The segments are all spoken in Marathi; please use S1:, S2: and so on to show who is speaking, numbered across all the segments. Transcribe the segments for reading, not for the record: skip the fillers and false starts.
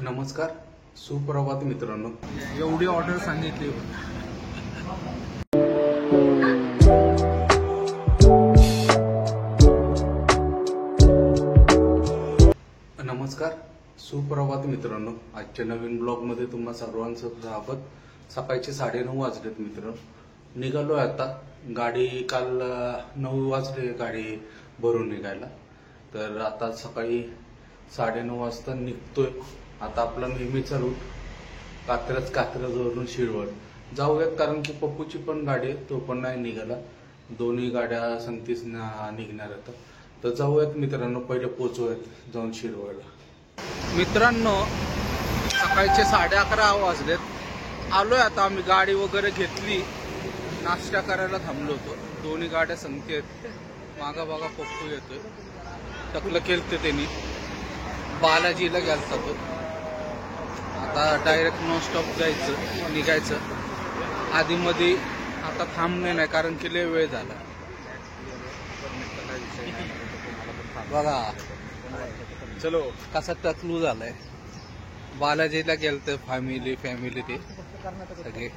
S1: नमस्कार, सुप्रभात मित्रांनो.
S2: एवढी ऑर्डर सांगितली.
S1: नमस्कार, सुप्रभात मित्रांनो. आजच्या नवीन ब्लॉगमध्ये तुम्हा सर्वांचं स्वागत. सकाळचे 9:30 वाजलेत मित्र. निघालोय आता. गाडी काल 9 वाजले गाडी भरून निघायला, तर आता सकाळी 9:30 वाजता निघतोय. आता आपला नेहमीचा रूट कात्रजवरून शिरवळ जाऊयात, कारण की पप्पूची पण गाडी आहे, तो पण नाही निघाला. दोन्ही गाड्या संगतीच निघणार आहेत. तर जाऊयात मित्रांनो, पहिले पोहोचूयात जाऊन शिरवळला.
S2: मित्रांनो, सकाळचे 11:30 वाजलेत. आलोय आता आम्ही. गाडी वगैरे घेतली, नाश्ता करायला थांबलो होतो. दोन्ही गाड्या संगती आहेत. मागा बघा पप्पू येतोय. टकलं केलते त्यांनी. बालाजीला गेलता तो. आता डायरेक्ट नॉन स्टॉप जायचं, निघायचं. आधीमध्ये आता थांबणे नाही, कारण की लय वेळ झाला. बघा चलो कसा टकलू झालाय. बालाजीला गेलते फॅमिली ते सगळे.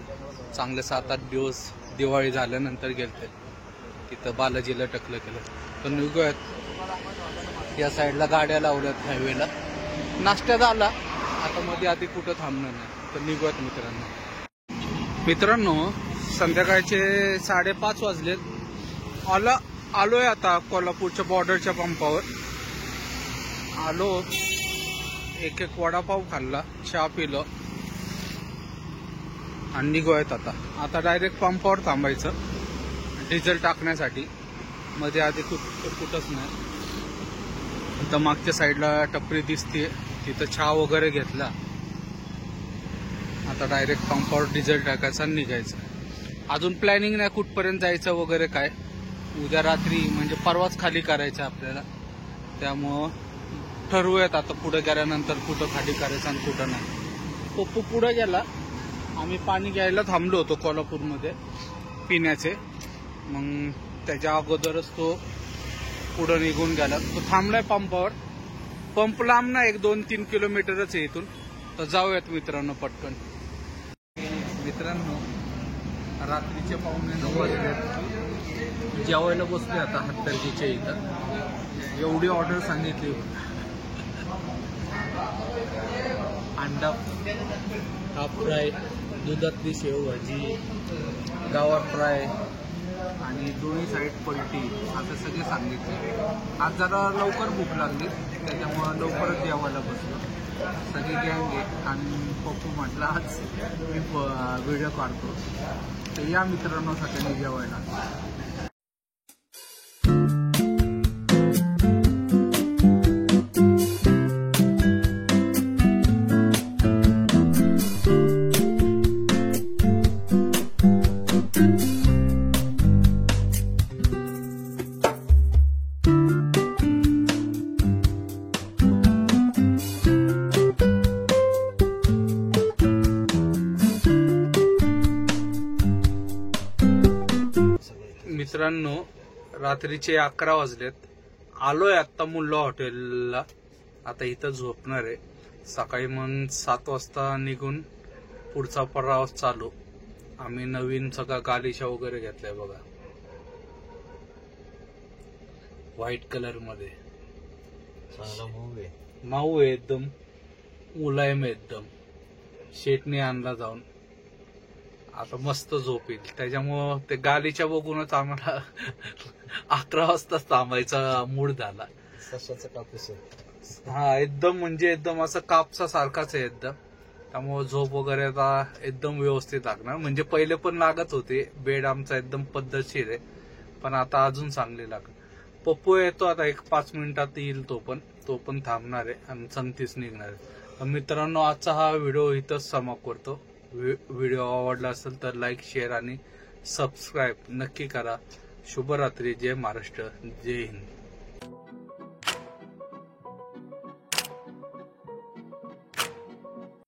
S2: चांगले 7-8 दिवस दिवाळी झाल्यानंतर गेलते तिथं. बालाजीला टकलं केलं. तर निघूयात. या साईडला गाड्या लावल्यात हायवेला. नाश्ता झाला आता. मध्ये आधी कुठं थांबणार नाही, तर निघूयात मित्रांनो. संध्याकाळचे 5:30 वाजलेत. आलोय आता कोल्हापूरच्या बॉर्डरच्या पंपावर. आलो, एक वडापाव खाल्ला, चहा पिलो आणि निघूयात आता डायरेक्ट पंपावर थांबायचं डिझेल टाकण्यासाठी. मध्ये आधी कुठंच नाही. तर मागच्या साईडला टपरी दिसते, तिथं चहा वगैरे घेतला. आता डायरेक्ट पंपावर डिझेल टाकायचं आणि निघायचं. अजून प्लॅनिंग नाही कुठपर्यंत जायचं वगैरे काय. उद्या रात्री म्हणजे परवाच खाली करायचं आपल्याला. त्यामुळं ठरवूयात आता पुढे गेल्यानंतर कुठं खाली करायचं आणि कुठं नाही. पप्पू पुढे गेला. आम्ही पाणी घ्यायला थांबलो होतो कोल्हापूरमध्ये पिण्याचे. मग त्याच्या अगोदरच तो पुढे निघून गेला. तो थांबलाय पंपावर. पंप लांब ना, 1-2-3 किलोमीटरच आहे इथून. तर जाऊयात मित्रांनो पटकन. मित्रांनो, रात्रीचे 8:45 वाजले. जेवायला बसले आता हत्तरजीच्या इथं. एवढी ऑर्डर सांगितली. अंडा हाफ फ्राय, दुधातली शेवभाजी, गावरान फ्राय आणि दोन्ही साईड पलटी, असं सगळे सांगितले. आज जरा लवकर भूक लागली, त्याच्यामुळं लवकरच जेवायला बसलो. सगळी गँग आहे. आणि पप्पू म्हटलं आज मी व्हिडिओ काढतो, तर या मित्रांनो सगळ्यांनी जेवायला. मित्रांनो, रात्रीचे 11 वाजलेत. आलोय आता मुल्ला हॉटेलला. आता इथं झोपणार आहे. सकाळी मग 7 वाजता निघून पुढचा प्रवास चालू. आम्ही नवीन सगळा गालिशा वगैरे घेतलाय बघा, व्हाईट कलर मध्ये. माऊ आहे एकदम, मुलायम एकदम. शेटने आणला जाऊन. आता मस्त झोप येईल. त्याच्यामुळं ते गालीच्या बघूनच आम्हाला 11 वाजता थांबायचा मूड झाला.
S3: सशाचा कापूस.
S1: हा, एकदम म्हणजे एकदम असं कापसा सारखाच आहे एकदम. त्यामुळे झोप वगैरे आता एकदम व्यवस्थित लागणार. म्हणजे पहिले पण लागत होते. बेड आमचा एकदम पद्धतशीर आहे, पण आता अजून चांगले लागत. पप्पू येतो आता, 1-5 मिनिटात येईल. तो पण थांबणार आहे आणि संगतीच निघणार आहे. मित्रांनो, आजचा हा व्हिडिओ इथंच समाप्त करतो. व्हिडिओ आवडला असेल तर लाईक, शेअर आणि सबस्क्राईब नक्की करा. शुभरात्री. जय महाराष्ट्र, जय हिंद.